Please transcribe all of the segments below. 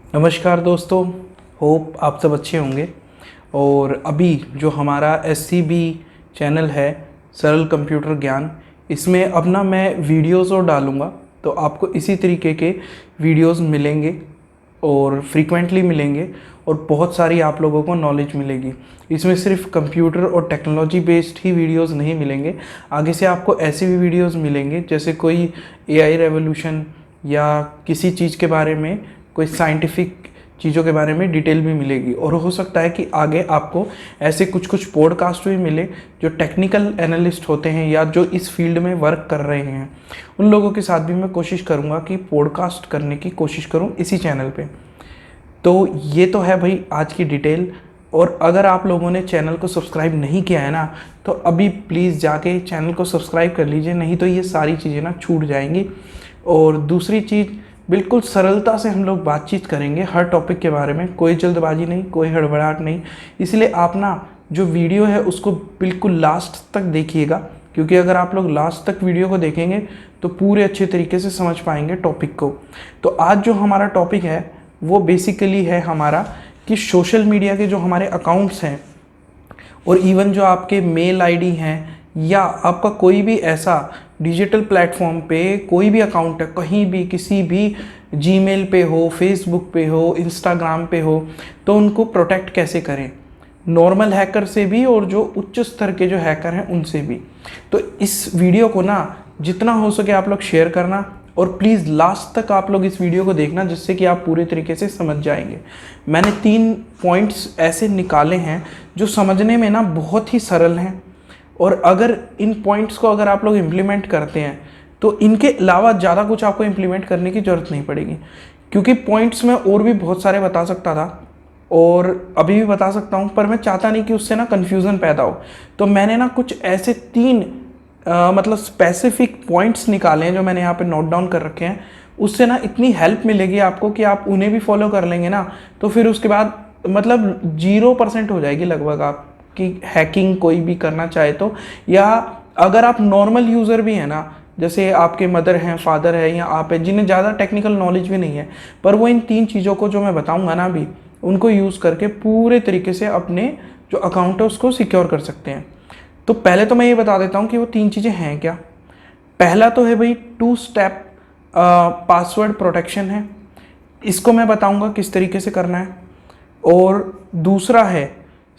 नमस्कार दोस्तों। होप आप सब अच्छे होंगे। और अभी जो हमारा SCB चैनल है, सरल कंप्यूटर ज्ञान, इसमें अब ना मैं वीडियोस और डालूँगा, तो आपको इसी तरीके के वीडियोस मिलेंगे और फ्रीक्वेंटली मिलेंगे और बहुत सारी आप लोगों को नॉलेज मिलेगी। इसमें सिर्फ कंप्यूटर और टेक्नोलॉजी बेस्ड ही वीडियोस नहीं मिलेंगे, आगे से आपको ऐसे भी वीडियोस मिलेंगे जैसे कोई AI रेवोल्यूशन या किसी चीज़ के बारे में, कोई साइंटिफिक चीज़ों के बारे में डिटेल भी मिलेगी। और हो सकता है कि आगे आपको ऐसे कुछ कुछ पॉडकास्ट भी मिले जो टेक्निकल एनालिस्ट होते हैं या जो इस फील्ड में वर्क कर रहे हैं, उन लोगों के साथ भी मैं कोशिश करूँगा कि पॉडकास्ट करने की कोशिश करूँ इसी चैनल पे। तो ये तो है भाई आज की डिटेल। और अगर आप लोगों ने चैनल को सब्सक्राइब नहीं किया है ना, तो अभी प्लीज़ जाके चैनल को सब्सक्राइब कर लीजिए, नहीं तो ये सारी चीज़ें ना छूट जाएंगी। और दूसरी चीज़, बिल्कुल सरलता से हम लोग बातचीत करेंगे हर टॉपिक के बारे में, कोई जल्दबाजी नहीं, कोई हड़बड़ाहट नहीं। इसलिए आप ना जो वीडियो है उसको बिल्कुल लास्ट तक देखिएगा, क्योंकि अगर आप लोग लास्ट तक वीडियो को देखेंगे तो पूरे अच्छे तरीके से समझ पाएंगे टॉपिक को। तो आज जो हमारा टॉपिक है वो बेसिकली है हमारा कि सोशल मीडिया के जो हमारे अकाउंट्स हैं और इवन जो आपके मेल आईडी हैं या आपका कोई भी ऐसा डिजिटल प्लेटफॉर्म पे कोई भी अकाउंट है, कहीं भी किसी भी जीमेल पे हो, फेसबुक पे हो, इंस्टाग्राम पे हो, तो उनको प्रोटेक्ट कैसे करें, नॉर्मल हैकर से भी और जो उच्च स्तर के जो हैकर हैं उनसे भी। तो इस वीडियो को ना जितना हो सके आप लोग शेयर करना और प्लीज़ लास्ट तक आप लोग इस वीडियो को देखना, जिससे कि आप पूरे तरीके से समझ जाएंगे। मैंने 3 पॉइंट्स ऐसे निकाले हैं जो समझने में ना बहुत ही सरल हैं, और अगर इन पॉइंट्स को अगर आप लोग इम्प्लीमेंट करते हैं तो इनके अलावा ज़्यादा कुछ आपको इम्प्लीमेंट करने की ज़रूरत नहीं पड़ेगी, क्योंकि पॉइंट्स में और भी बहुत सारे बता सकता था और अभी भी बता सकता हूँ, पर मैं चाहता नहीं कि उससे ना कन्फ्यूज़न पैदा हो। तो मैंने ना कुछ ऐसे 3 मतलब स्पेसिफिक पॉइंट्स निकाले हैं जो मैंने यहाँ पे नोट डाउन कर रखे हैं। उससे ना इतनी हेल्प मिलेगी आपको कि आप उन्हें भी फॉलो कर लेंगे ना, तो फिर उसके बाद मतलब 0% हो जाएगी लगभग आपकी हैकिंग कोई भी करना चाहे तो। या अगर आप नॉर्मल यूज़र भी हैं ना, जैसे आपके मदर हैं, फादर है या आप हैं जिन्हें ज़्यादा टेक्निकल नॉलेज भी नहीं है, पर वो इन 3 चीज़ों को जो मैं बताऊँगा ना अभी, उनको यूज़ करके पूरे तरीके से अपने जो अकाउंट है उसको सिक्योर कर सकते हैं। तो पहले तो मैं ये बता देता हूँ कि वो 3 चीज़ें हैं क्या। पहला तो है भाई 2 स्टेप पासवर्ड प्रोटेक्शन है, इसको मैं बताऊँगा किस तरीके से करना है। और दूसरा है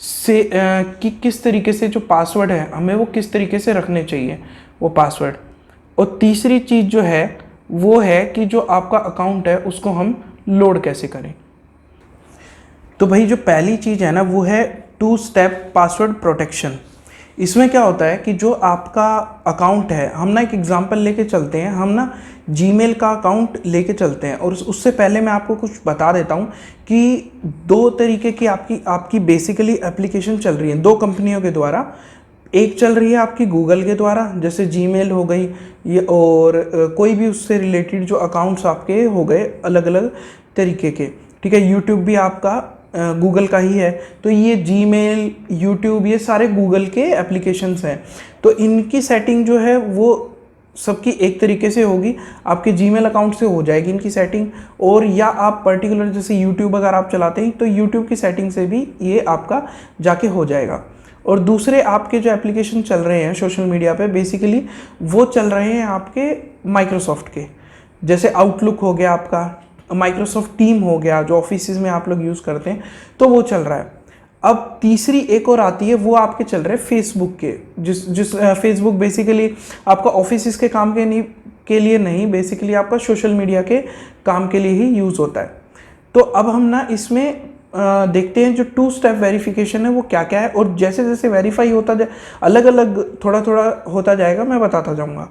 कि किस तरीके से जो पासवर्ड है हमें वो किस तरीके से रखने चाहिए वो पासवर्ड। और तीसरी चीज़ जो है वो है कि जो आपका अकाउंट है उसको हम लोड कैसे करें। तो भाई जो पहली चीज़ है ना वो है 2 स्टेप पासवर्ड प्रोटेक्शन। इसमें क्या होता है कि जो आपका अकाउंट है, हम ना एक एग्जांपल लेके चलते हैं, हम ना जीमेल का अकाउंट लेके चलते हैं। और उससे पहले मैं आपको कुछ बता देता हूँ कि 2 तरीके की आपकी बेसिकली एप्लीकेशन चल रही है 2 कंपनियों के द्वारा। एक चल रही है आपकी गूगल के द्वारा, जैसे जीमेल हो गई ये, और कोई भी उससे रिलेटेड जो अकाउंट्स आपके हो गए अलग अलग तरीके के, ठीक है। यूट्यूब भी आपका गूगल का ही है, तो ये जीमेल, यूट्यूब, ये सारे गूगल के एप्लीकेशंस हैं। तो इनकी सेटिंग जो है वो सबकी एक तरीके से होगी, आपके जीमेल अकाउंट से हो जाएगी इनकी सेटिंग। और या आप पर्टिकुलर जैसे यूट्यूब अगर आप चलाते हैं तो यूट्यूब की सेटिंग से भी ये आपका जाके हो जाएगा। और दूसरे आपके जो एप्लीकेशन चल रहे हैं सोशल मीडिया पे, बेसिकली वो चल रहे हैं आपके माइक्रोसॉफ्ट के, जैसे आउटलुक हो गया आपका, माइक्रोसॉफ्ट टीम हो गया जो ऑफिस में आप लोग यूज़ करते हैं, तो वो चल रहा है। अब तीसरी एक और आती है, वो आपके चल रहे हैं फेसबुक के, जिस फेसबुक बेसिकली आपका ऑफिस के काम के लिए नहीं, बेसिकली आपका सोशल मीडिया के काम के लिए ही यूज़ होता है। तो अब हम ना इसमें देखते हैं जो 2 स्टेप वेरिफिकेशन है वो क्या क्या है, और जैसे जैसे वेरीफाई होता जाए अलग अलग थोड़ा थोड़ा होता जाएगा, मैं बताता जाऊँगा।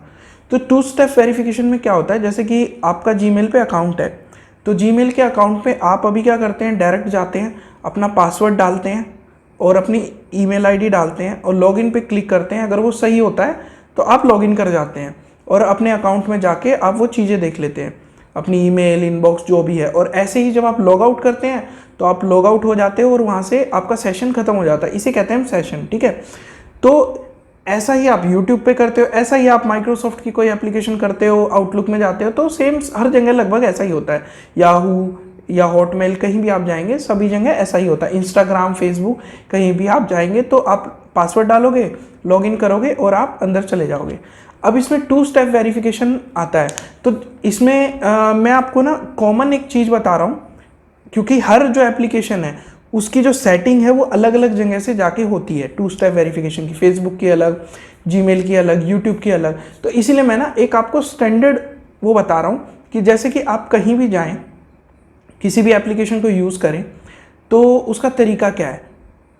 तो 2 स्टेप वेरिफिकेशन में क्या होता है, जैसे कि आपका जीमेल पे अकाउंट है, तो जीमेल के अकाउंट पे आप अभी क्या करते हैं, डायरेक्ट जाते हैं, अपना पासवर्ड डालते हैं और अपनी ईमेल आईडी डालते हैं और लॉगिन पे क्लिक करते हैं। अगर वो सही होता है तो आप लॉगिन कर जाते हैं और अपने अकाउंट में जाके आप वो चीज़ें देख लेते हैं, अपनी ईमेल, इनबॉक्स जो भी है। और ऐसे ही जब आप लॉग आउट करते हैं तो आप लॉग आउट हो जाते हो और वहाँ से आपका सेशन खत्म हो जाता है, इसे कहते हैं हम सेशन, ठीक है। तो ऐसा ही आप YouTube पे करते हो, ऐसा ही आप माइक्रोसॉफ्ट की कोई एप्लीकेशन करते हो, आउटलुक में जाते हो, तो सेम हर जगह लगभग ऐसा ही होता है। याहू, या हॉटमेल, कहीं भी आप जाएंगे सभी जगह ऐसा ही होता है। इंस्टाग्राम, फेसबुक, कहीं भी आप जाएंगे तो आप पासवर्ड डालोगे, लॉगिन करोगे और आप अंदर चले जाओगे। अब इसमें 2 स्टेप वेरिफिकेशन आता है। तो इसमें मैं आपको ना कॉमन एक चीज़ बता रहा हूँ, क्योंकि हर जो एप्लीकेशन है उसकी जो सेटिंग है वो अलग अलग जगह से जाके होती है 2 स्टेप वेरिफिकेशन की। फेसबुक की अलग, जीमेल की अलग, यूट्यूब की अलग। तो इसीलिए मैं ना एक आपको स्टैंडर्ड वो बता रहा हूँ कि जैसे कि आप कहीं भी जाएं, किसी भी एप्लीकेशन को यूज़ करें तो उसका तरीका क्या है।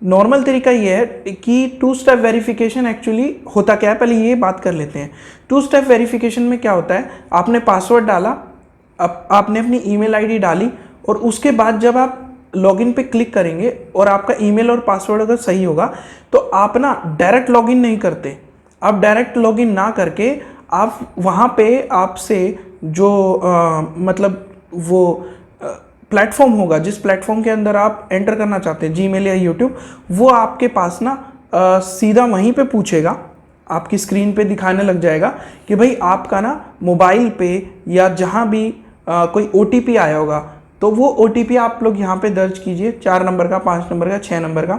नॉर्मल तरीका ये है कि 2 स्टेप वेरिफिकेशन एक्चुअली होता क्या है, पहले ये बात कर लेते हैं। 2 स्टेप वेरिफिकेशन में क्या होता है, आपने पासवर्ड डाला, आपने अपनी ईमेल आईडी डाली, और उसके बाद जब आप लॉगिन पे क्लिक करेंगे और आपका ईमेल और पासवर्ड अगर सही होगा तो आप ना डायरेक्ट लॉगिन नहीं करते। आप डायरेक्ट लॉगिन ना करके आप वहाँ पे आपसे जो मतलब वो प्लेटफॉर्म होगा, जिस प्लेटफॉर्म के अंदर आप एंटर करना चाहते हैं, जीमेल या यूट्यूब, वो आपके पास ना सीधा वहीं पे पूछेगा, आपकी स्क्रीन पे दिखाने लग जाएगा कि भाई आपका ना मोबाइल पे या जहाँ भी कोई OTP आया होगा, तो वो OTP आप लोग यहाँ पे दर्ज कीजिए, 4 नंबर का, 5 नंबर का, 6 नंबर का।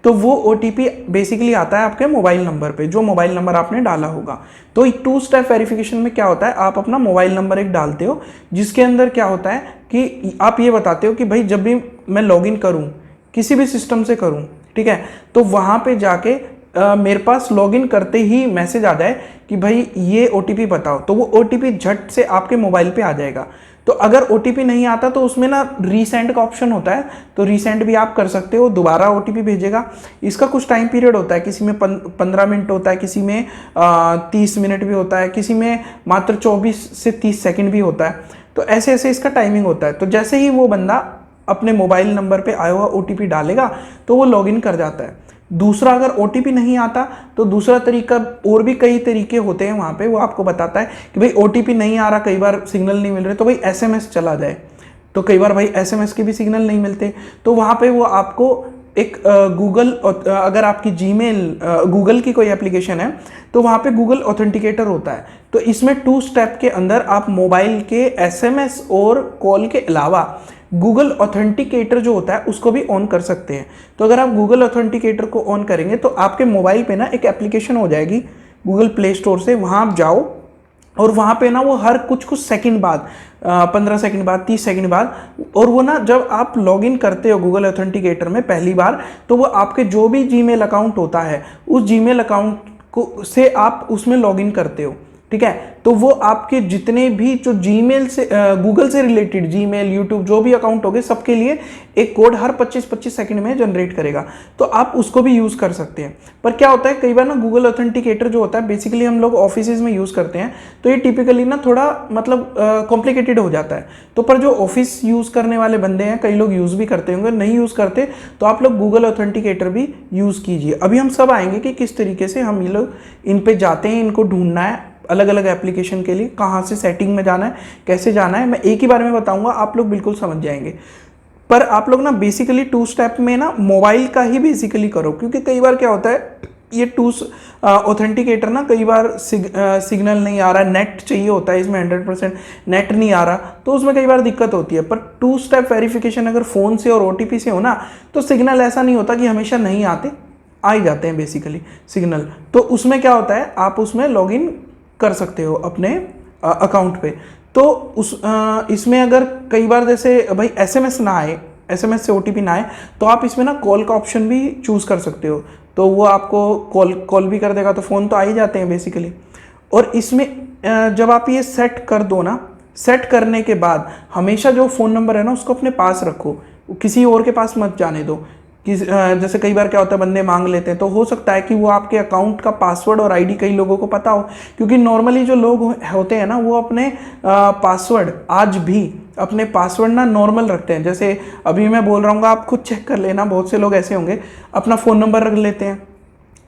तो वो OTP बेसिकली आता है आपके मोबाइल नंबर पे, जो मोबाइल नंबर आपने डाला होगा। तो 2 स्टेप वेरिफिकेशन में क्या होता है, आप अपना मोबाइल नंबर एक डालते हो, जिसके अंदर क्या होता है कि आप ये बताते हो कि भाई जब भी मैं लॉगिन करूँ, किसी भी सिस्टम से करूँ, ठीक है, तो वहाँ पे जाके मेरे पास लॉगिन करते ही मैसेज आ जाए कि भाई ये OTP बताओ, तो वो OTP झट से आपके मोबाइल पे आ जाएगा। तो अगर OTP नहीं आता तो उसमें ना रीसेंड का ऑप्शन होता है, तो रीसेंड भी आप कर सकते हो, दोबारा OTP भेजेगा। इसका कुछ टाइम पीरियड होता है, किसी में 15 मिनट होता है, किसी में 30 मिनट भी होता है, किसी में मात्र 24 से 30 सेकंड भी होता है। तो ऐसे ऐसे इसका टाइमिंग होता है। तो जैसे ही वो बंदा अपने मोबाइल नंबर पे आया हुआ OTP डालेगा तो वो लॉगिन कर जाता है। दूसरा, अगर OTP नहीं आता तो दूसरा तरीका, और भी कई तरीके होते हैं वहाँ पे, वो आपको बताता है कि भाई OTP नहीं आ रहा, कई बार सिग्नल नहीं मिल रहे, तो भाई SMS चला जाए। तो कई बार भाई SMS के भी सिग्नल नहीं मिलते, तो वहाँ पे वो आपको एक गूगल, अगर आपकी जीमेल गूगल की कोई एप्लीकेशन है तो वहाँ पे गूगल ऑथेंटिकेटर होता है। तो इसमें 2 स्टेप के अंदर आप मोबाइल के SMS और कॉल के अलावा गूगल ऑथेंटिकेटर जो होता है उसको भी ऑन कर सकते हैं। तो अगर आप गूगल ऑथेंटिकेटर को ऑन करेंगे तो आपके मोबाइल पे ना एक एप्लीकेशन हो जाएगी गूगल प्ले स्टोर से, वहाँ आप जाओ और वहाँ पे ना वो हर कुछ सेकंड बाद, 15 सेकंड बाद, 30 सेकंड बाद, और वो ना जब आप लॉगिन करते हो गूगल ऑथेंटिकेटर में पहली बार, तो वो आपके जो भी जीमेल अकाउंट होता है उस जीमेल अकाउंट को से आप उसमें लॉगिन करते हो, ठीक है। तो वो आपके जितने भी जो जीमेल से गूगल से रिलेटेड जीमेल, यूट्यूब, जो भी अकाउंट होंगे सबके लिए एक कोड हर 25-25 सेकंड में जनरेट करेगा, तो आप उसको भी यूज़ कर सकते हैं। पर क्या होता है, कई बार ना गूगल ऑथेंटिकेटर जो होता है बेसिकली हम लोग ऑफिसेज में यूज़ करते हैं, तो ये टिपिकली ना थोड़ा मतलब कॉम्प्लिकेटेड हो जाता है। तो पर जो ऑफिस यूज़ करने वाले बंदे हैं, कई लोग यूज़ भी करते होंगे, नहीं यूज़ करते तो आप लोग गूगल ऑथेंटिकेटर भी यूज़ कीजिए। अभी हम सब आएंगे कि किस तरीके से हम ये लोग इन पे जाते हैं, इनको ढूंढना है अलग अलग एप्लीकेशन के लिए, कहाँ से सेटिंग में जाना है, कैसे जाना है, मैं एक ही बार में बताऊंगा, आप लोग बिल्कुल समझ जाएंगे। पर आप लोग ना बेसिकली 2 स्टेप में ना मोबाइल का ही बेसिकली करो, क्योंकि कई बार क्या होता है, ये 2 ऑथेंटिकेटर ना कई बार सिग्नल नहीं आ रहा, नेट चाहिए होता है इसमें, 100% नेट नहीं आ रहा, तो उसमें कई बार दिक्कत होती है। पर 2 स्टेप वेरिफिकेशन अगर फ़ोन से और OTP से हो ना, तो सिग्नल ऐसा नहीं होता कि हमेशा नहीं आते, आ ही जाते हैं बेसिकली सिग्नल। तो उसमें क्या होता है, आप उसमें लॉगिन कर सकते हो अपने अकाउंट पे। तो इसमें अगर कई बार जैसे भाई SMS ना आए, SMS से OTP ना आए, तो आप इसमें ना कॉल का ऑप्शन भी चूज़ कर सकते हो, तो वो आपको कॉल भी कर देगा, तो फ़ोन तो आ ही जाते हैं बेसिकली। और इसमें जब आप ये सेट कर दो ना, सेट करने के बाद हमेशा जो फ़ोन नंबर है ना उसको अपने पास रखो, किसी और के पास मत जाने दो। कि जैसे कई बार क्या होता है, बंदे मांग लेते हैं, तो हो सकता है कि वो आपके अकाउंट का पासवर्ड और ID कई लोगों को पता हो, क्योंकि नॉर्मली जो लोग होते हैं ना वो अपने पासवर्ड, आज भी अपने पासवर्ड ना नॉर्मल रखते हैं। जैसे अभी मैं बोल रहा हूँ, आप खुद चेक कर लेना, बहुत से लोग ऐसे होंगे अपना फ़ोन नंबर रख लेते हैं,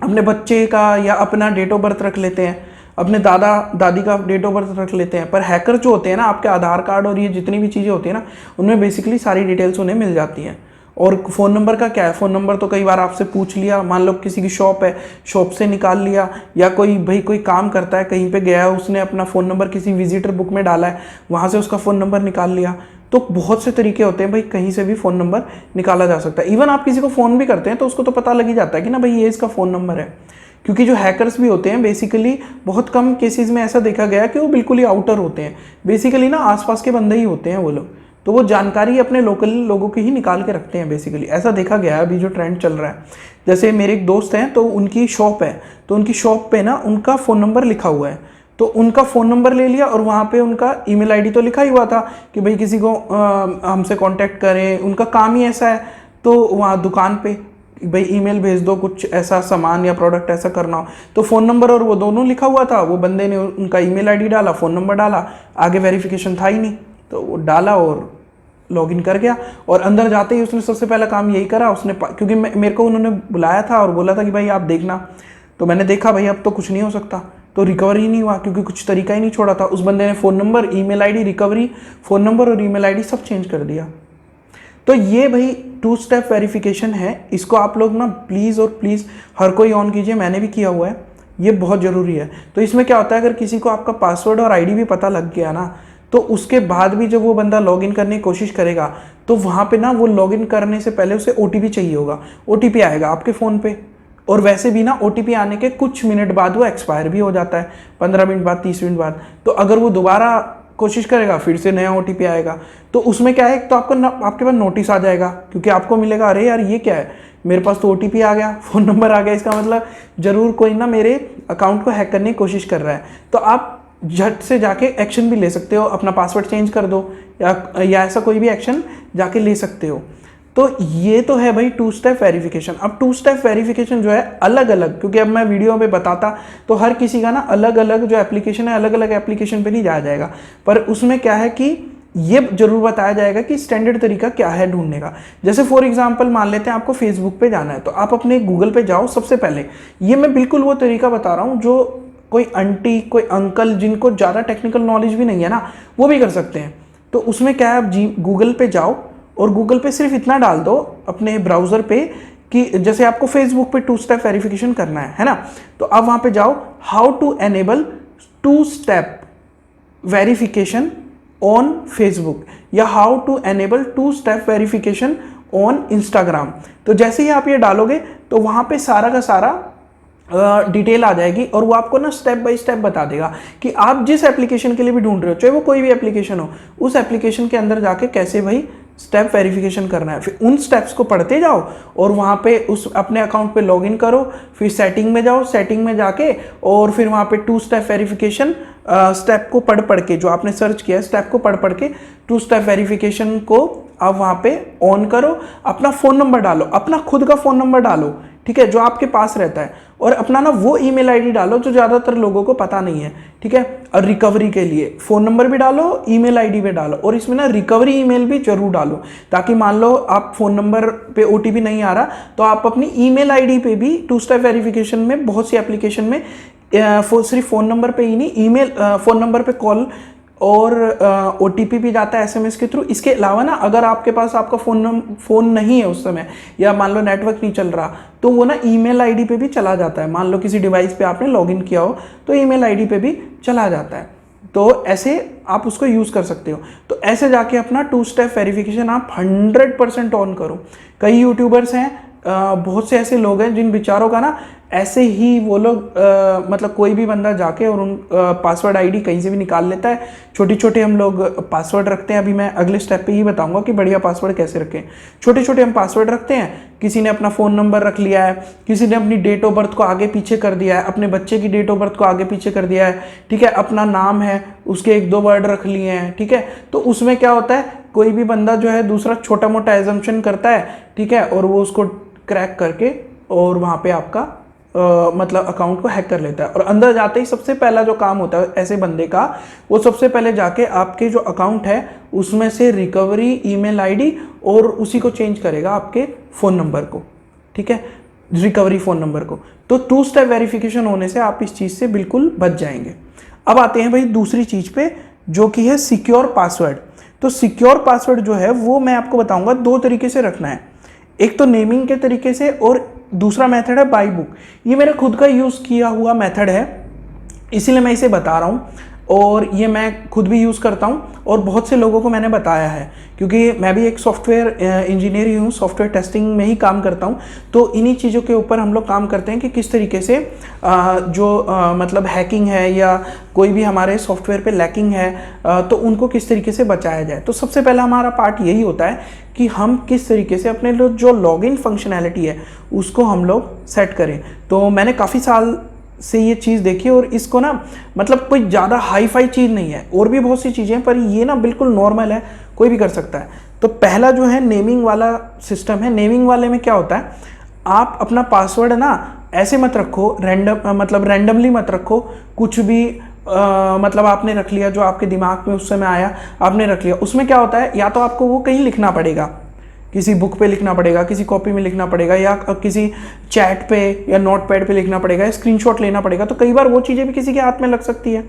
अपने बच्चे का या अपना डेट ऑफ बर्थ रख लेते हैं, अपने दादा दादी का डेट ऑफ बर्थ रख लेते हैं। पर हैकर जो होते हैं ना, आपके आधार कार्ड और ये जितनी भी चीज़ें होती हैं ना, उनमें बेसिकली सारी डिटेल्स उन्हें मिल जाती हैं। और फ़ोन नंबर का क्या है, फ़ोन नंबर तो कई बार आपसे पूछ लिया, मान लो किसी की शॉप है, शॉप से निकाल लिया, या कोई भाई कोई काम करता है कहीं पे गया है, उसने अपना फ़ोन नंबर किसी विजिटर बुक में डाला है, वहाँ से उसका फ़ोन नंबर निकाल लिया। तो बहुत से तरीके होते हैं भाई, कहीं से भी फ़ोन नंबर निकाला जा सकता है। इवन आप किसी को फ़ोन भी करते हैं तो उसको तो पता लग ही जाता है कि ना भाई ये इसका फ़ोन नंबर है, क्योंकि जो हैकर्स भी होते हैं बेसिकली बहुत कम केसेस में ऐसा देखा गया है कि वो बिल्कुल ही आउटर होते हैं, बेसिकली ना आसपास के बंदे ही होते हैं वो लोग, तो वो जानकारी अपने लोकल लोगों की ही निकाल के रखते हैं बेसिकली, ऐसा देखा गया है अभी जो ट्रेंड चल रहा है। जैसे मेरे एक दोस्त हैं, तो उनकी शॉप है, तो उनकी शॉप पे ना उनका फ़ोन नंबर लिखा हुआ है, तो उनका फ़ोन नंबर ले लिया और वहाँ पे उनका ईमेल आईडी तो लिखा ही हुआ था कि भाई किसी को हमसे कांटेक्ट करें, उनका काम ही ऐसा है। तो वहाँ दुकान पे भाई ईमेल भेज दो, कुछ ऐसा सामान या प्रोडक्ट ऐसा करना हो, तो फ़ोन नंबर और वो दोनों लिखा हुआ था। वो बंदे ने उनका ईमेल आईडी डाला, फ़ोन नंबर डाला, आगे वेरिफिकेशन था ही नहीं, तो वो डाला और लॉगिन कर गया। और अंदर जाते ही उसने सबसे पहला काम यही करा, उसने क्योंकि मेरे को उन्होंने बुलाया था और बोला था कि भाई आप देखना, तो मैंने देखा भाई अब तो कुछ नहीं हो सकता, तो रिकवरी नहीं हुआ क्योंकि कुछ तरीका ही नहीं छोड़ा था। उस बंदे ने phone number, email ID, recovery, phone number और ईमेल आईडी सब चेंज कर दिया। तो ये भाई 2 स्टेप वेरिफिकेशन है, इसको आप लोग ना प्लीज़ और प्लीज़ हर कोई ऑन कीजिए, मैंने भी किया हुआ है, ये बहुत ज़रूरी है। तो इसमें क्या होता है, अगर किसी को आपका पासवर्ड और आईडी भी पता लग गया ना, तो उसके बाद भी जब वो बंदा लॉगिन करने की कोशिश करेगा, तो वहाँ पे ना वो लॉगिन करने से पहले उसे ओटीपी चाहिए होगा, ओटीपी आएगा आपके फ़ोन पे, और वैसे भी ना ओटीपी आने के कुछ मिनट बाद वो एक्सपायर भी हो जाता है, 15 मिनट बाद, 30 मिनट बाद। तो अगर वो दोबारा कोशिश करेगा, फिर से नया ओटीपी आएगा, तो उसमें क्या है, तो आपके पास नोटिस आ जाएगा, क्योंकि आपको मिलेगा अरे यार ये क्या है, मेरे पास तो ओटीपी आ गया, फ़ोन नंबर आ गया, इसका मतलब ज़रूर कोई ना मेरे अकाउंट को हैक करने की कोशिश कर रहा है। तो आप झट से जाके एक्शन भी ले सकते हो, अपना पासवर्ड चेंज कर दो, या ऐसा कोई भी एक्शन जाके ले सकते हो। तो ये तो है भाई 2 स्टेप वेरिफिकेशन। अब 2 स्टेप वेरिफिकेशन जो है अलग अलग, क्योंकि अब मैं वीडियो में बताता तो हर किसी का ना अलग अलग जो एप्लीकेशन है, अलग अलग एप्लीकेशन पे नहीं जाया जाएगा, पर उसमें क्या है कि ये जरूर बताया जाएगा कि स्टैंडर्ड तरीका क्या है ढूंढने का। जैसे फॉर एग्जांपल मान लेते हैं आपको फेसबुक पे जाना है, तो आप अपने गूगल पे जाओ सबसे पहले। ये मैं बिल्कुल वो तरीका बता रहा हूँ जो कोई आंटी, कोई अंकल जिनको ज़्यादा टेक्निकल नॉलेज भी नहीं है ना, वो भी कर सकते हैं। तो उसमें क्या है, आप गूगल पे जाओ और गूगल पे सिर्फ इतना डाल दो अपने ब्राउज़र पे कि जैसे आपको फेसबुक पे 2 स्टेप वेरिफिकेशन करना है ना, तो आप वहाँ पे जाओ, how to enable 2 step verification on Facebook, या how to enable 2 step verification on Instagram. तो जैसे ही आप ये डालोगे तो वहाँ पे सारा का सारा डिटेल आ जाएगी, और वो आपको ना स्टेप बाय स्टेप बता देगा कि आप जिस एप्लीकेशन के लिए भी ढूंढ रहे हो, चाहे वो कोई भी एप्लीकेशन हो, उस एप्लीकेशन के अंदर जाके कैसे भाई स्टेप वेरिफिकेशन करना है। फिर उन स्टेप्स को पढ़ते जाओ और वहाँ पे उस अपने अकाउंट पे लॉगिन करो, फिर सेटिंग में जाओ, सेटिंग में जाके और फिर वहाँ पे 2 स्टेप वेरिफिकेशन स्टेप को पढ़ के, जो आपने सर्च किया स्टेप को पढ़ के 2 स्टेप वेरिफिकेशन को आप वहाँ पे ऑन करो। अपना फ़ोन नंबर डालो, अपना खुद का फ़ोन नंबर डालो, ठीक है, जो आपके पास रहता है, और अपना ना वो ईमेल आईडी डालो जो ज़्यादातर लोगों को पता नहीं है, ठीक है। और रिकवरी के लिए फ़ोन नंबर भी डालो, ईमेल आईडी भी डालो, और इसमें ना रिकवरी ईमेल भी जरूर डालो, ताकि मान लो आप फ़ोन नंबर पे ओटीपी नहीं आ रहा, तो आप अपनी ईमेल आईडी पे भी 2 स्टेप वेरिफिकेशन में बहुत सी एप्लीकेशन में सिर्फ फ़ोन नंबर पे ही नहीं, ईमेल, फ़ोन नंबर पे कॉल और ओटीपी भी जाता है एसएमएस के थ्रू। इसके अलावा ना अगर आपके पास आपका फ़ोन नहीं है उस समय, या मान लो नेटवर्क नहीं चल रहा, तो वो ना ईमेल आईडी पे भी चला जाता है। मान लो किसी डिवाइस पे आपने लॉगिन किया हो तो ईमेल आईडी पे भी चला जाता है, तो ऐसे आप उसको यूज़ कर सकते हो। तो ऐसे जाके अपना 2 स्टेप वेरिफिकेशन आप 100% ऑन करो। कई यूट्यूबर्स हैं, बहुत से ऐसे लोग हैं जिन बेचारों का ना ऐसे ही वो लोग मतलब कोई भी बंदा जाके और उन पासवर्ड आईडी कहीं से भी निकाल लेता है। छोटे छोटे हम लोग पासवर्ड रखते हैं, अभी मैं अगले स्टेप पे ही बताऊंगा कि बढ़िया पासवर्ड कैसे रखें। छोटे छोटे हम पासवर्ड रखते हैं, किसी ने अपना फ़ोन नंबर रख लिया है, किसी ने अपनी डेट ऑफ बर्थ को आगे पीछे कर दिया है, अपने बच्चे की डेट ऑफ बर्थ को आगे पीछे कर दिया है, ठीक है, अपना नाम है उसके 1-2 वर्ड रख लिए हैं, ठीक है। तो उसमें क्या होता है, कोई भी बंदा जो है दूसरा छोटा मोटा एजम्पशन करता है, ठीक है, और वो उसको क्रैक करके और वहाँ पे आपका मतलब अकाउंट को हैक कर लेता है। और अंदर जाते ही सबसे पहला जो काम होता है ऐसे बंदे का, वो सबसे पहले जाके आपके जो अकाउंट है उसमें से रिकवरी ईमेल आईडी और उसी को चेंज करेगा आपके फ़ोन नंबर को, ठीक है, रिकवरी फ़ोन नंबर को। तो 2 स्टेप वेरिफिकेशन होने से आप इस चीज़ से बिल्कुल बच जाएंगे। अब आते हैं भाई दूसरी चीज़ पे, जो कि है सिक्योर पासवर्ड। तो सिक्योर पासवर्ड जो है वो मैं आपको बताऊंगा 2 तरीके से रखना है। एक तो नेमिंग के तरीके से, और दूसरा मेथड है बाई बुक। ये मेरा खुद का यूज़ किया हुआ मेथड है, इसीलिए मैं इसे बता रहा हूँ, और ये मैं खुद भी यूज़ करता हूँ और बहुत से लोगों को मैंने बताया है, क्योंकि मैं भी एक सॉफ्टवेयर इंजीनियर ही हूँ, सॉफ्टवेयर टेस्टिंग में ही काम करता हूँ। तो इन्हीं चीज़ों के ऊपर हम लोग काम करते हैं कि किस तरीके से मतलब हैकिंग है या कोई भी हमारे सॉफ्टवेयर पे लैकिंग है, तो उनको किस तरीके से बचाया जाए। तो सबसे पहला हमारा पार्ट यही होता है कि हम किस तरीके से अपने जो लॉगिन फंक्शनैलिटी है उसको हम लोग सेट करें। तो मैंने काफ़ी साल से ये चीज़ देखी, और इसको ना मतलब कोई ज़्यादा हाई फाई चीज़ नहीं है, और भी बहुत सी चीज़ें हैं, पर ये ना बिल्कुल नॉर्मल है, कोई भी कर सकता है। तो पहला जो है नेमिंग वाला सिस्टम है। नेमिंग वाले में क्या होता है, आप अपना पासवर्ड ना ऐसे मत रखो, मतलब रैंडमली मत रखो, कुछ भी मतलब आपने रख लिया, जो आपके दिमाग में उस समय आया आपने रख लिया। उसमें क्या होता है, या तो आपको वो कहीं लिखना पड़ेगा, किसी बुक पे लिखना पड़ेगा, किसी कॉपी में लिखना पड़ेगा, या किसी चैट पे या नोट पैड पे लिखना पड़ेगा, या स्क्रीनशॉट लेना पड़ेगा। तो कई बार वो चीज़ें भी किसी के हाथ में लग सकती है,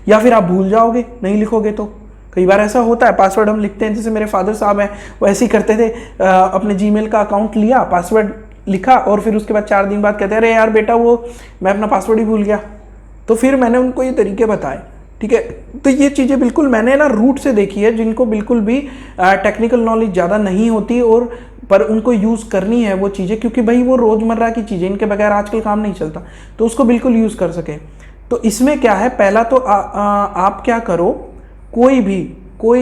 या फिर आप भूल जाओगे, नहीं लिखोगे। तो कई बार ऐसा होता है, पासवर्ड हम लिखते हैं, जैसे मेरे फादर साहब हैं वो ऐसे ही करते थे, अपने जीमेल का अकाउंट लिया, पासवर्ड लिखा, और फिर उसके बाद 4 दिन बाद कहते हैं अरे यार बेटा वो मैं अपना पासवर्ड ही भूल गया। तो फिर मैंने उनको ये तरीके बताए, ठीक है। तो ये चीज़ें बिल्कुल मैंने ना रूट से देखी है, जिनको बिल्कुल भी टेक्निकल नॉलेज ज़्यादा नहीं होती, और पर उनको यूज़ करनी है वो चीज़ें, क्योंकि भाई वो रोज़मर्रा की चीज़ें, इनके बगैर आजकल काम नहीं चलता, तो उसको बिल्कुल यूज़ कर सके। तो इसमें क्या है, पहला तो आप क्या करो, कोई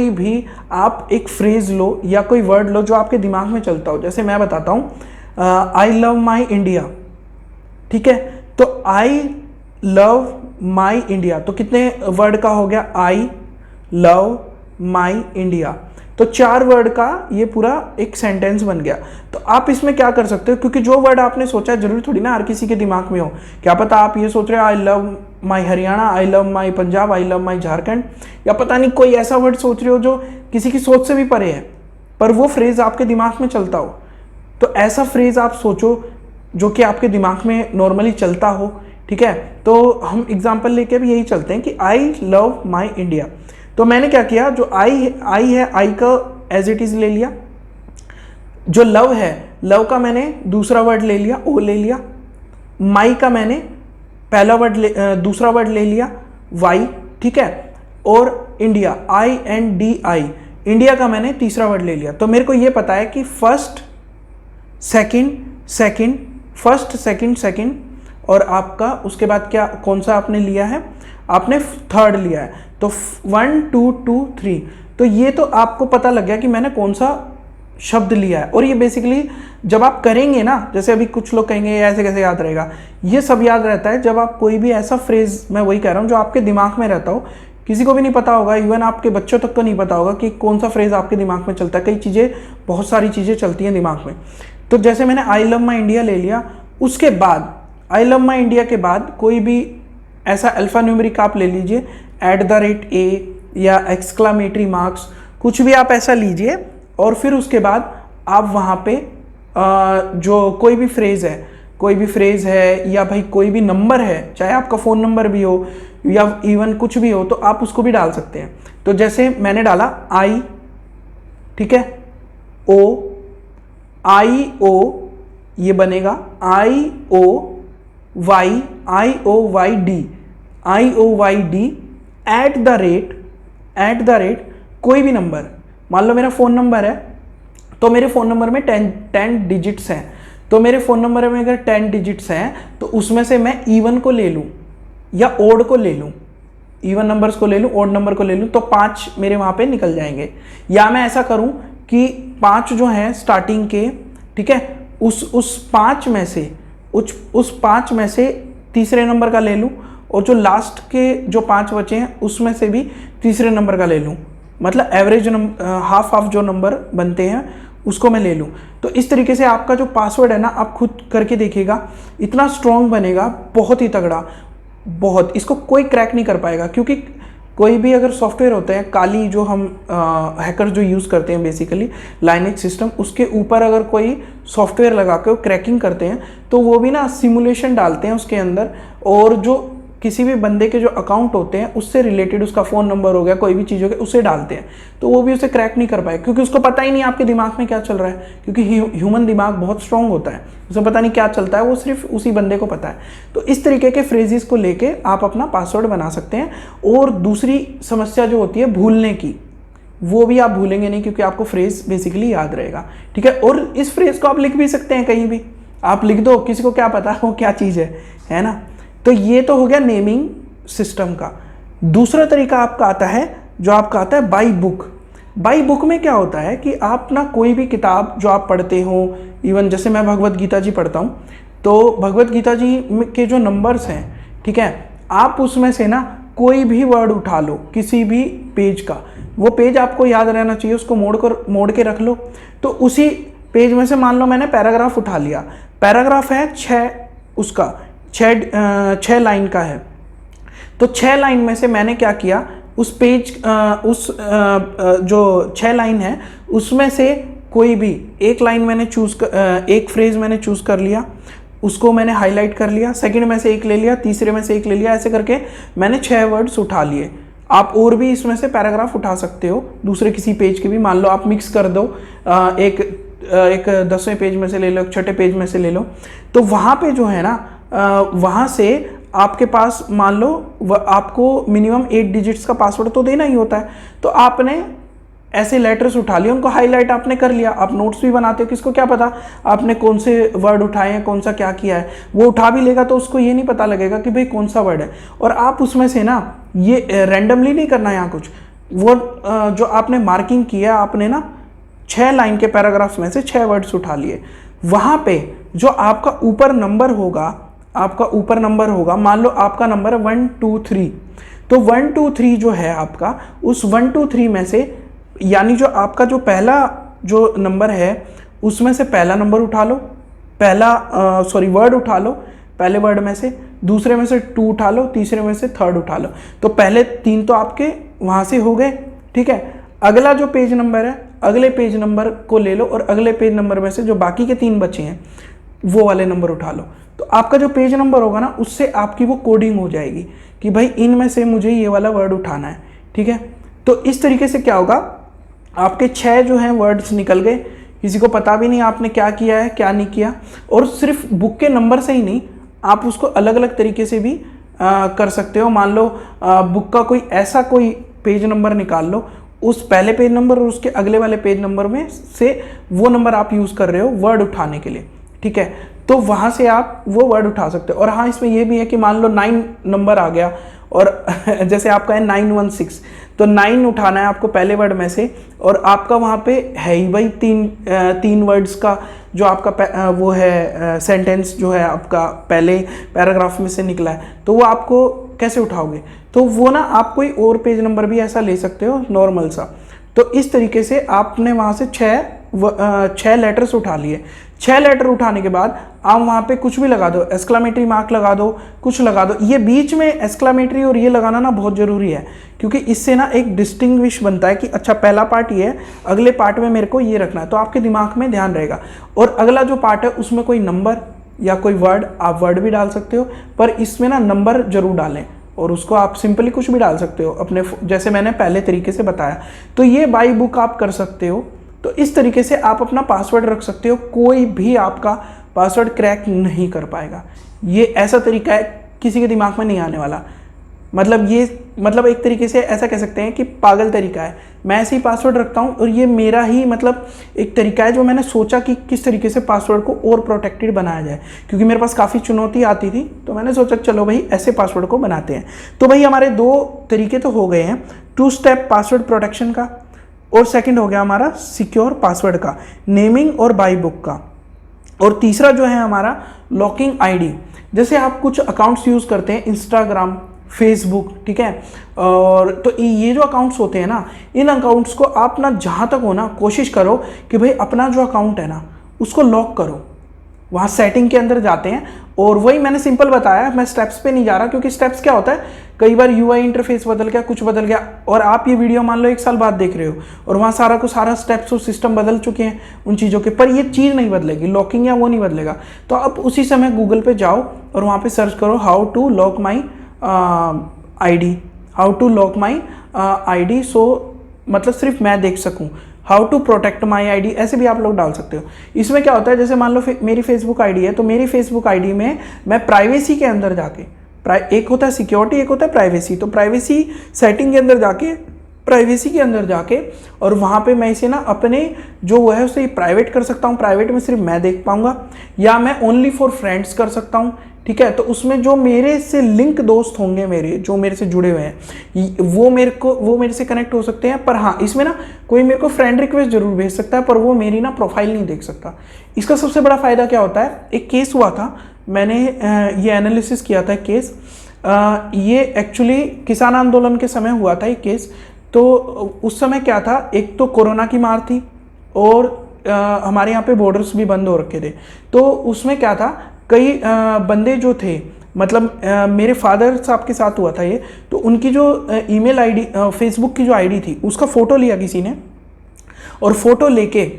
भी आप एक फ्रेज़ लो या कोई वर्ड लो जो आपके दिमाग में चलता हो। जैसे मैं बताता हूँ, आई लव माई इंडिया, ठीक है। तो आई लव माई इंडिया, तो कितने वर्ड का हो गया, आई लव माई इंडिया। तो 4 वर्ड का ये पूरा एक सेंटेंस बन गया। तो आप इसमें क्या कर सकते हो, क्योंकि जो वर्ड आपने सोचा जरूरी थोड़ी ना हर किसी के दिमाग में हो। क्या पता आप ये सोच रहे हो I love my Haryana, I love my Punjab, I love my Jharkhand, या पता नहीं कोई ऐसा वर्ड सोच रहे हो जो किसी की सोच से भी परे है, पर वो फ्रेज आपके दिमाग में चलता हो। तो ऐसा फ्रेज आप सोचो जो कि आपके दिमाग में नॉर्मली चलता हो, ठीक है। तो हम एग्जाम्पल लेके भी यही चलते हैं कि आई लव माई इंडिया। तो मैंने क्या किया, जो आई है आई का एज इट इज ले लिया, जो लव है लव का मैंने दूसरा वर्ड ले लिया, ओ ले लिया, माई का मैंने पहला वर्ड दूसरा वर्ड ले लिया, वाई, ठीक है, और इंडिया INDI, इंडिया का मैंने तीसरा वर्ड ले लिया। तो मेरे को ये पता है कि फर्स्ट सेकंड और आपका उसके बाद क्या कौन सा आपने लिया है, आपने थर्ड लिया है। तो 1 2 2 3, तो ये तो आपको पता लग गया कि मैंने कौन सा शब्द लिया है। और ये बेसिकली जब आप करेंगे ना, जैसे अभी कुछ लोग कहेंगे ऐसे कैसे याद रहेगा, ये सब याद रहता है जब आप कोई भी ऐसा फ्रेज, मैं वही कह रहा हूँ, जो आपके दिमाग में रहता हो, किसी को भी नहीं पता होगा, इवन आपके बच्चों तक को नहीं पता होगा कि कौन सा फ्रेज आपके दिमाग में चलता है। कई चीज़ें, बहुत सारी चीज़ें चलती हैं दिमाग में। तो जैसे मैंने आई लव माई इंडिया ले लिया, उसके बाद आई लव माई इंडिया के बाद कोई भी ऐसा अल्फा न्यूमेरिक आप ले लीजिए, @A या एक्सक्लामेटरी मार्क्स, कुछ भी आप ऐसा लीजिए, और फिर उसके बाद आप वहाँ पे जो कोई भी फ्रेज़ है या भाई कोई भी नंबर है, चाहे आपका फ़ोन नंबर भी हो या इवन कुछ भी हो, तो आप उसको भी डाल सकते हैं। तो जैसे मैंने डाला आई, ठीक है, IO, ये बनेगा IOYD @ कोई भी नंबर। मान लो मेरा फ़ोन नंबर है, तो मेरे फ़ोन नंबर में 10 डिजिट्स हैं। तो मेरे फ़ोन नंबर में अगर 10 डिजिट्स हैं, तो उसमें से मैं इवन को ले लूँ या ओड को ले लूँ, इवन नंबर्स को ले लूँ, ओड नंबर को ले लूँ, तो 5 मेरे वहाँ पे निकल जाएंगे। या मैं ऐसा करूँ कि 5 जो हैं स्टार्टिंग के, ठीक है, उस 5 में से तीसरे नंबर का ले लूँ, और जो लास्ट के जो 5 बचे हैं उसमें से भी तीसरे नंबर का ले लूँ, मतलब एवरेज हाफ जो नंबर बनते हैं उसको मैं ले लूँ। तो इस तरीके से आपका जो पासवर्ड है ना, आप खुद करके देखिएगा, इतना स्ट्रॉन्ग बनेगा, बहुत ही तगड़ा, बहुत, इसको कोई क्रैक नहीं कर पाएगा। क्योंकि कोई भी अगर सॉफ्टवेयर होते हैं, काली जो हम हैकर जो यूज़ करते हैं बेसिकली लाइनेक्स सिस्टम, उसके ऊपर अगर कोई सॉफ्टवेयर लगा के क्रैकिंग करते हैं, तो वो भी ना सिमुलेशन डालते हैं उसके अंदर, और जो किसी भी बंदे के जो अकाउंट होते हैं उससे रिलेटेड उसका फ़ोन नंबर हो गया, कोई भी चीज़ हो गई, उसे डालते हैं, तो वो भी उसे क्रैक नहीं कर पाए, क्योंकि उसको पता ही नहीं आपके दिमाग में क्या चल रहा है, क्योंकि ह्यूमन दिमाग बहुत स्ट्रांग होता है, उसे पता नहीं क्या चलता है, वो सिर्फ उसी बंदे को पता है। तो इस तरीके के फ्रेजेस को लेके आप अपना पासवर्ड बना सकते हैं। और दूसरी समस्या जो होती है भूलने की, वो भी आप भूलेंगे नहीं, क्योंकि आपको फ्रेज बेसिकली याद रहेगा, ठीक है। और इस फ्रेज को आप लिख भी सकते हैं, कहीं भी आप लिख दो, किसी को क्या पता वो क्या चीज़ है ना। तो ये तो हो गया नेमिंग सिस्टम का। दूसरा तरीका आपका आता है, जो आपका आता है बाई बुक। बाई बुक में क्या होता है कि आप ना कोई भी किताब जो आप पढ़ते हो, इवन जैसे मैं भगवत गीता जी पढ़ता हूँ, तो भगवत गीता जी के जो नंबर्स हैं, ठीक है, आप उसमें से ना कोई भी वर्ड उठा लो, किसी भी पेज का, वो पेज आपको याद रहना चाहिए, उसको मोड़ के रख लो। तो उसी पेज में से मान लो मैंने पैराग्राफ उठा लिया, पैराग्राफ है 6 लाइन का है, तो 6 लाइन में से मैंने क्या किया, उस पेज जो 6 लाइन है उसमें से कोई भी एक लाइन मैंने एक फ्रेज मैंने चूज कर लिया, उसको मैंने हाईलाइट कर लिया, सेकंड में से एक ले लिया, तीसरे में से एक ले लिया, ऐसे करके मैंने 6 वर्ड्स उठा लिए। आप और भी इसमें से पैराग्राफ उठा सकते हो, दूसरे किसी पेज के भी, मान लो आप मिक्स कर दो, एक 10वें पेज में से ले लो, एक 6ठे पेज में से ले लो, तो वहाँ पे जो है ना, वहाँ से आपके पास मान लो आपको मिनिमम 8 डिजिट्स का पासवर्ड तो देना ही होता है। तो आपने ऐसे लेटर्स उठा लिए, उनको हाईलाइट आपने कर लिया, आप नोट्स भी बनाते हो, किसको क्या पता आपने कौन से वर्ड उठाए हैं, कौन सा क्या किया है, वो उठा भी लेगा तो उसको ये नहीं पता लगेगा कि भाई कौन सा वर्ड है। और आप उसमें से ना, ये रैंडमली नहीं करना यहाँ कुछ, वो जो आपने मार्किंग किया, आपने ना 6 लाइन के पैराग्राफ्स में से 6 वर्ड्स उठा लिए, वहाँ पे जो आपका ऊपर नंबर होगा, मान लो आपका नंबर है 1 2 3, तो 1 2 3 जो है आपका, उस 1 2 3 में से, यानी जो आपका जो पहला जो नंबर है उसमें से पहला नंबर उठा लो, वर्ड उठा लो पहले वर्ड में से, दूसरे में से 2 उठा लो, तीसरे में से 3rd उठा लो। तो पहले 3 तो आपके वहाँ से हो गए, ठीक है। अगला जो पेज नंबर है, अगले पेज नंबर को ले लो, और अगले पेज नंबर में से जो बाकी के 3 बचे हैं वो वाले नंबर उठा लो। तो आपका जो पेज नंबर होगा ना, उससे आपकी वो कोडिंग हो जाएगी कि भाई इनमें से मुझे ये वाला वर्ड उठाना है, ठीक है। तो इस तरीके से क्या होगा, आपके 6 जो हैं वर्ड्स निकल गए, किसी को पता भी नहीं आपने क्या किया है क्या नहीं किया। और सिर्फ बुक के नंबर से ही नहीं, आप उसको अलग अलग तरीके से भी कर सकते हो। मान लो बुक का कोई पेज नंबर निकाल लो, उस पहले पेज नंबर और उसके अगले वाले पेज नंबर में से वो नंबर आप यूज़ कर रहे हो वर्ड उठाने के लिए, ठीक है। तो वहाँ से आप वो वर्ड उठा सकते हो। और हाँ, इसमें ये भी है कि मान लो 9 नंबर आ गया, और जैसे आपका है 916, तो 9 उठाना है आपको पहले वर्ड में से, और आपका वहाँ पे है ही भाई 3 वर्ड्स का जो आपका वो है सेंटेंस जो है आपका पहले पैराग्राफ में से निकला है, तो वो आपको कैसे उठाओगे। तो वो ना आप कोई और पेज नंबर भी ऐसा ले सकते हो नॉर्मल सा। तो इस तरीके से आपने वहाँ से 6 लेटर्स उठा लिए। 6 लेटर उठाने के बाद आप वहाँ पे कुछ भी लगा दो, एक्सक्लामेटरी मार्क लगा दो, कुछ लगा दो। ये बीच में एक्सक्लामेटरी और ये लगाना ना बहुत ज़रूरी है, क्योंकि इससे ना एक डिस्टिंग्विश बनता है कि अच्छा पहला पार्ट ये है, अगले पार्ट में मेरे को ये रखना है, तो आपके दिमाग में ध्यान रहेगा। और अगला जो पार्ट है उसमें कोई नंबर या कोई वर्ड, आप वर्ड भी डाल सकते हो, पर इसमें ना नंबर जरूर डालें, और उसको आप सिंपली कुछ भी डाल सकते हो अपने, जैसे मैंने पहले तरीके से बताया। तो ये बाई बुक आप कर सकते हो। तो इस तरीके से आप अपना पासवर्ड रख सकते हो, कोई भी आपका पासवर्ड क्रैक नहीं कर पाएगा। ये ऐसा तरीका है किसी के दिमाग में नहीं आने वाला। मतलब एक तरीके से ऐसा कह सकते हैं कि पागल तरीका है। मैं ऐसे ही पासवर्ड रखता हूँ, और ये मेरा ही एक तरीका है जो मैंने सोचा कि किस तरीके से पासवर्ड को और प्रोटेक्टेड बनाया जाए, क्योंकि मेरे पास काफ़ी चुनौती आती थी, तो मैंने सोचा चलो भाई ऐसे पासवर्ड को बनाते हैं। तो भाई हमारे 2 तरीके तो हो गए हैं, 2 स्टेप पासवर्ड प्रोटेक्शन का, और सेकंड हो गया हमारा सिक्योर पासवर्ड का, नेमिंग और बाई बुक का। और तीसरा जो है हमारा लॉकिंग आईडी। जैसे आप कुछ अकाउंट्स यूज़ करते हैं, इंस्टाग्राम, फेसबुक, ठीक है, और तो ये जो अकाउंट्स होते हैं ना, इन अकाउंट्स को आप ना जहाँ तक हो ना कोशिश करो कि भाई अपना जो अकाउंट है ना उसको लॉक करो। वहाँ सेटिंग के अंदर जाते हैं, और वही मैंने सिंपल बताया, मैं स्टेप्स पे नहीं जा रहा, क्योंकि स्टेप्स क्या होता है, कई बार यूआई इंटरफेस बदल गया, कुछ बदल गया, और आप ये वीडियो मान लो 1 साल बाद देख रहे हो, और वहाँ सारा स्टेप्स और सिस्टम बदल चुके हैं उन चीज़ों के, पर ये चीज़ नहीं बदलेगी, लॉकिंग या वो नहीं बदलेगा। तो आप उसी समय गूगल पे जाओ और वहाँ पे सर्च करो how to lock my ID, how to lock my ID so मतलब सिर्फ मैं देख सकूं, how to protect my ID, ऐसे भी आप लोग डाल सकते हो। इसमें क्या होता है, जैसे मान लो मेरी फेसबुक आईडी है, तो मेरी फेसबुक आईडी में मैं प्राइवेसी के अंदर जाके, एक होता है सिक्योरिटी, एक होता है प्राइवेसी, तो प्राइवेसी सेटिंग के अंदर जाके, प्राइवेसी के अंदर जाके और वहाँ पे मैं इसे ना अपने जो वो है उसे प्राइवेट कर सकता हूँ, प्राइवेट में सिर्फ मैं देख पाऊँगा, या मैं ओनली फॉर फ्रेंड्स कर सकता हूँ, ठीक है। तो उसमें जो मेरे से लिंक दोस्त होंगे, मेरे जो मेरे से जुड़े हुए हैं, वो मेरे से कनेक्ट हो सकते हैं। पर हाँ, इसमें ना कोई मेरे को फ्रेंड रिक्वेस्ट जरूर भेज सकता है, पर वो मेरी ना प्रोफाइल नहीं देख सकता। इसका सबसे बड़ा फायदा क्या होता है, एक केस हुआ था, मैंने ये एनालिसिस किया था केस, ये एक्चुअली किसान आंदोलन के समय हुआ था ये केस। तो उस समय क्या था, एक तो कोरोना की मार थी और हमारे यहाँ पे बॉर्डर्स भी बंद हो रखे थे। तो उसमें क्या था, कई बंदे जो थे, मतलब मेरे फादर साहब के साथ हुआ था ये, तो उनकी जो ईमेल आईडी, फेसबुक की जो आईडी थी, उसका फ़ोटो लिया किसी ने, और फोटो लेके,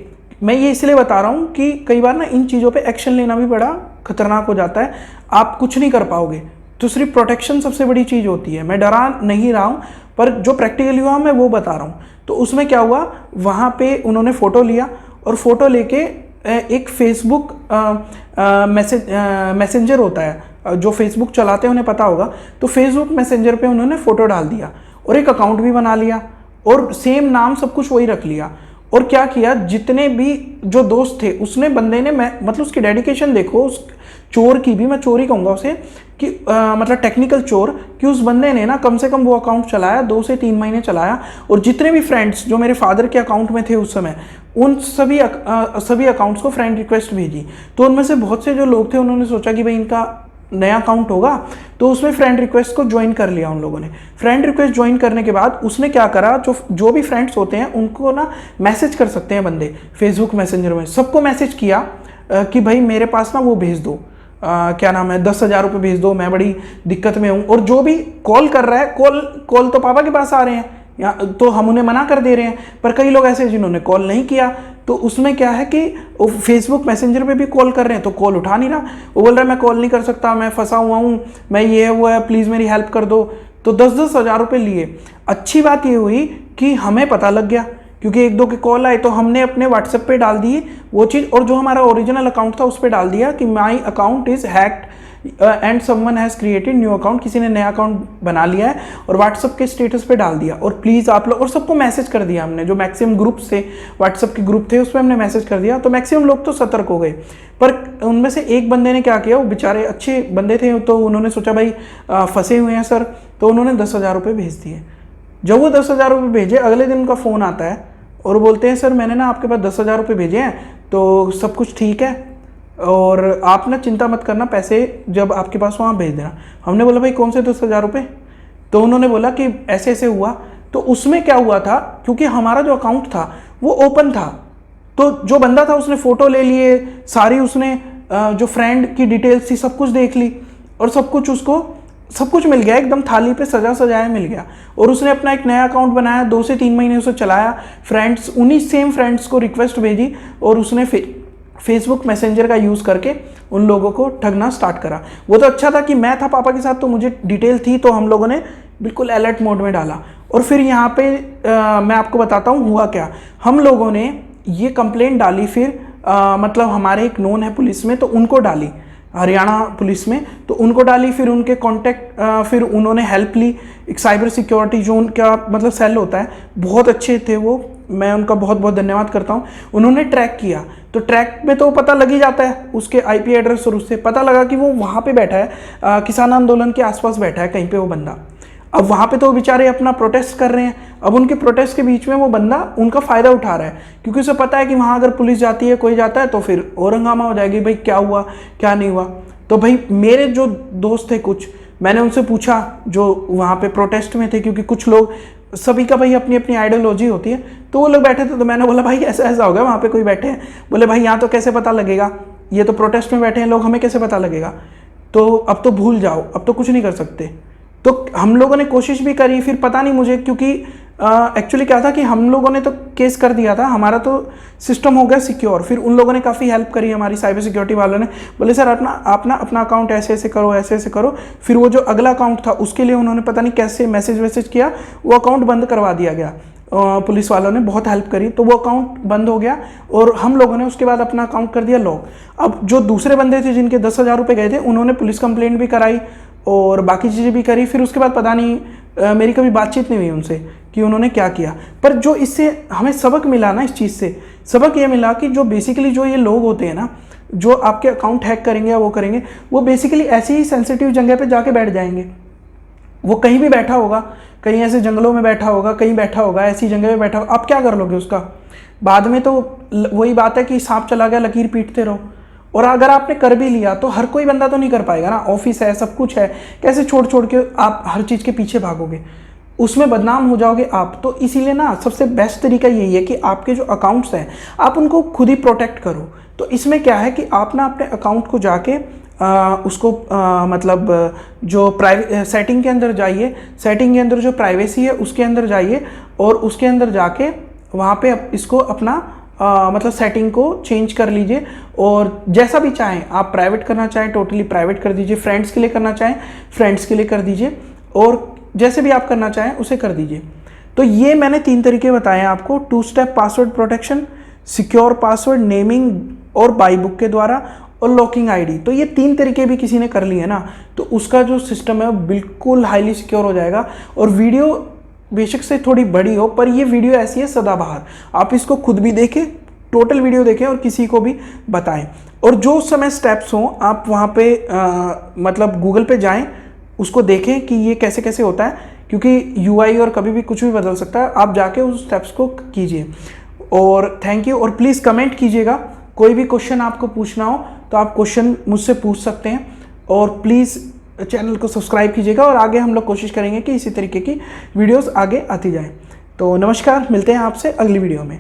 मैं ये इसलिए बता रहा हूँ कि कई बार ना इन चीज़ों पे एक्शन लेना भी बड़ा खतरनाक हो जाता है, आप कुछ नहीं कर पाओगे। तो सिर्फ प्रोटेक्शन सबसे बड़ी चीज़ होती है। मैं डरा नहीं रहा हूँ, पर जो प्रैक्टिकली हुआ मैं वो बता रहा हूँ। तो उसमें क्या हुआ, वहाँ पे उन्होंने फ़ोटो लिया और फ़ोटो लेके एक फेसबुक मैसेंजर होता है, जो फेसबुक चलाते हैं उन्हें पता होगा, तो फेसबुक मैसेंजर पे उन्होंने फ़ोटो डाल दिया और एक अकाउंट भी बना लिया और सेम नाम सब कुछ वही रख लिया। और क्या किया, जितने भी जो दोस्त थे, उसने बंदे ने, मैं मतलब उसकी डेडिकेशन देखो, उस चोर की भी, मैं चोर ही कहूँगा उसे, कि मतलब टेक्निकल चोर, कि उस बंदे ने ना कम से कम वो अकाउंट चलाया, 2 से 3 महीने चलाया, और जितने भी फ्रेंड्स जो मेरे फादर के अकाउंट में थे उस समय, उन सभी अकाउंट्स को फ्रेंड रिक्वेस्ट भेजी। तो उनमें से बहुत से जो लोग थे, उन्होंने सोचा कि भाई इनका नया अकाउंट होगा, तो उसमें फ्रेंड रिक्वेस्ट को ज्वाइन कर लिया उन लोगों ने। फ्रेंड रिक्वेस्ट ज्वाइन करने के बाद उसने क्या करा, जो भी फ्रेंड्स होते हैं उनको ना मैसेज कर सकते हैं बंदे फेसबुक मैसेंजर में, सबको मैसेज किया कि भाई मेरे पास ना वो भेज दो, क्या नाम है, 10,000 रुपये भेज दो, मैं बड़ी दिक्कत में हूँ। और जो भी कॉल कर रहा है, कॉल तो पापा के पास आ रहे हैं, या तो हम उन्हें मना कर दे रहे हैं, पर कई लोग ऐसे जिन्होंने कॉल नहीं किया, तो उसमें क्या है कि वो फेसबुक मैसेंजर पे भी कॉल कर रहे हैं, तो कॉल उठा नहीं रहा, वो बोल रहा है मैं कॉल नहीं कर सकता, मैं फंसा हुआ हूँ, मैं ये है वो है, प्लीज़ मेरी हेल्प कर दो। तो 10-10 हज़ार रुपये लिए। अच्छी बात ये हुई कि हमें पता लग गया, क्योंकि 1-2 के कॉल आए, तो हमने अपने व्हाट्सएप पे डाल दिए वो चीज़, और जो हमारा ओरिजिनल अकाउंट था उस पर डाल दिया कि my account is hacked and someone has created new account, किसी ने नया अकाउंट बना लिया है, और व्हाट्सअप के स्टेटस पे डाल दिया। और प्लीज़ आप लोग, और सबको मैसेज कर दिया हमने, जो मैक्सिमम ग्रुप्स थे, व्हाट्सअप के ग्रुप थे, उस पर हमने मैसेज कर दिया। तो मैक्सिमम लोग तो सतर्क हो गए, पर उनमें से एक बंदे ने क्या किया, वो बेचारे अच्छे बंदे थे, तो उन्होंने सोचा भाई फंसे हुए हैं सर, तो उन्होंने 10,000 रुपये भेज दिए। जब वो 10,000 रुपये भेजे, अगले दिन उनका फ़ोन आता है और बोलते हैं सर मैंने ना आपके पास 10,000 रुपये भेजे हैं, तो सब कुछ ठीक है, और आप ना चिंता मत करना, पैसे जब आपके पास वहाँ भेज देना। हमने बोला भाई कौन से 10,000 रुपये? तो उन्होंने बोला कि ऐसे ऐसे हुआ। तो उसमें क्या हुआ था, क्योंकि हमारा जो अकाउंट था वो ओपन था, तो जो बंदा था उसने फ़ोटो ले लिए सारी, उसने जो फ्रेंड की डिटेल्स थी सब कुछ देख ली, और सब कुछ उसको सब कुछ मिल गया, एकदम थाली पे सजा सजाया मिल गया। और उसने अपना एक नया अकाउंट बनाया, 2 से 3 महीने उसे चलाया, फ्रेंड्स, उन्हीं सेम फ्रेंड्स को रिक्वेस्ट भेजी, और उसने फेसबुक मैसेंजर का यूज़ करके उन लोगों को ठगना स्टार्ट करा। वो तो अच्छा था कि मैं था पापा के साथ, तो मुझे डिटेल थी, तो हम लोगों ने बिल्कुल अलर्ट मोड में डाला। और फिर यहाँ पे मैं आपको बताता हूँ हुआ क्या। हम लोगों ने ये कंप्लेंट डाली, फिर मतलब हमारे एक नोन है पुलिस में, तो उनको डाली, हरियाणा पुलिस में, तो उनको डाली, फिर उनके कांटेक्ट, फिर उन्होंने हेल्प ली। एक साइबर सिक्योरिटी जो उनका मतलब सेल होता है, बहुत अच्छे थे वो, मैं उनका बहुत बहुत धन्यवाद करता हूँ। उन्होंने ट्रैक किया, तो ट्रैक में तो पता लग ही जाता है उसके आईपी एड्रेस, और उससे पता लगा कि वो वहाँ पे बैठा है, किसान आंदोलन के आसपास बैठा है कहीं पे वो बंदा। अब वहाँ पे तो बेचारे अपना प्रोटेस्ट कर रहे हैं, अब उनके प्रोटेस्ट के बीच में वो बंदा उनका फ़ायदा उठा रहा है, क्योंकि उसे पता है कि वहाँ अगर पुलिस जाती है, कोई जाता है, तो फिर और हंगामा हो जाएगी, भाई क्या हुआ क्या नहीं हुआ। तो भाई मेरे जो दोस्त थे कुछ, मैंने उनसे पूछा जो वहाँ पे प्रोटेस्ट में थे, क्योंकि कुछ लोग, सभी का भाई अपनी अपनी आइडियोलॉजी होती है, तो वो लोग बैठे थे, तो मैंने बोला भाई ऐसा ऐसा हो गया, वहाँ पे कोई बैठे हैं। बोले भाई यहाँ तो कैसे पता लगेगा, ये तो प्रोटेस्ट में बैठे हैं लोग, हमें कैसे पता लगेगा। तो अब तो भूल जाओ, अब तो कुछ नहीं कर सकते। तो हम लोगों ने कोशिश भी करी, फिर पता नहीं मुझे, क्योंकि एक्चुअली क्या था कि हम लोगों ने तो केस कर दिया था, हमारा तो सिस्टम हो गया सिक्योर। फिर उन लोगों ने काफ़ी हेल्प करी हमारी, साइबर सिक्योरिटी वालों ने बोले सर अपना अकाउंट ऐसे ऐसे करो, ऐसे ऐसे करो। फिर वो जो अगला अकाउंट था उसके लिए उन्होंने पता नहीं कैसे मैसेज किया, वो अकाउंट बंद करवा दिया गया। पुलिस वालों ने बहुत हेल्प करी, तो वो अकाउंट बंद हो गया और हम लोगों ने उसके बाद अपना अकाउंट कर दिया लॉक। अब जो दूसरे बंदे थे जिनके 10,000 रुपये गए थे, उन्होंने पुलिस कंप्लेंट भी कराई और बाकी चीज़ें भी करी। फिर उसके बाद पता नहीं मेरी कभी बातचीत नहीं हुई उनसे कि उन्होंने क्या किया। पर जो इससे हमें सबक मिला ना, इस चीज़ से सबक ये मिला कि जो बेसिकली जो ये लोग होते हैं ना, जो आपके अकाउंट हैक करेंगे या वो करेंगे, वो बेसिकली ऐसी ही सेंसिटिव जगह पे जाके बैठ जाएंगे। वो कहीं भी बैठा होगा, कहीं ऐसे जंगलों में बैठा होगा, कहीं बैठा होगा, ऐसी जगह पे बैठा होगा, आप क्या कर लोगे उसका? बाद में तो वही बात है कि सांप चला गया लकीर पीटते रहो। और अगर आपने कर भी लिया तो हर कोई बंदा तो नहीं कर पाएगा ना, ऑफिस है, सब कुछ है, कैसे छोड़ छोड़ के आप हर चीज़ के पीछे भागोगे? उसमें बदनाम हो जाओगे आप। तो इसीलिए ना सबसे बेस्ट तरीका यही है कि आपके जो अकाउंट्स हैं आप उनको खुद ही प्रोटेक्ट करो। तो इसमें क्या है कि आप ना अपने अकाउंट को जाके उसको मतलब जो प्राइवेट सेटिंग के अंदर जाइए, सेटिंग के अंदर जो प्राइवेसी है उसके अंदर जाइए और उसके अंदर जाके वहाँ पे इसको अपना मतलब सेटिंग को चेंज कर लीजिए। और जैसा भी चाहें आप, प्राइवेट करना चाहें टोटली प्राइवेट कर दीजिए, फ्रेंड्स के लिए करना चाहें फ्रेंड्स के लिए कर दीजिए, और जैसे भी आप करना चाहें उसे कर दीजिए। तो ये मैंने 3 तरीके बताए हैं आपको: 2 step password protection, secure password, naming और बाई बुक के द्वारा, और लॉकिंग आईडी। तो ये 3 तरीके भी किसी ने कर लिए ना, तो उसका जो सिस्टम है वो बिल्कुल हाईली सिक्योर हो जाएगा। और वीडियो बेशक से थोड़ी बड़ी हो, पर ये वीडियो ऐसी है सदाबहार, आप इसको खुद भी देखें, टोटल वीडियो देखें और किसी को भी बताएं। और जो उस समय स्टेप्स हों आप वहाँ पे मतलब गूगल पे जाएं, उसको देखें कि ये कैसे कैसे होता है, क्योंकि यूआई और कभी भी कुछ भी बदल सकता है। आप जाके उस स्टेप्स को कीजिए। और थैंक यू। और प्लीज़ कमेंट कीजिएगा, कोई भी क्वेश्चन आपको पूछना हो तो आप क्वेश्चन मुझसे पूछ सकते हैं। और प्लीज़ चैनल को सब्सक्राइब कीजिएगा, और आगे हम लोग कोशिश करेंगे कि इसी तरीके की वीडियोस आगे आती जाएं। तो नमस्कार, मिलते हैं आपसे अगली वीडियो में।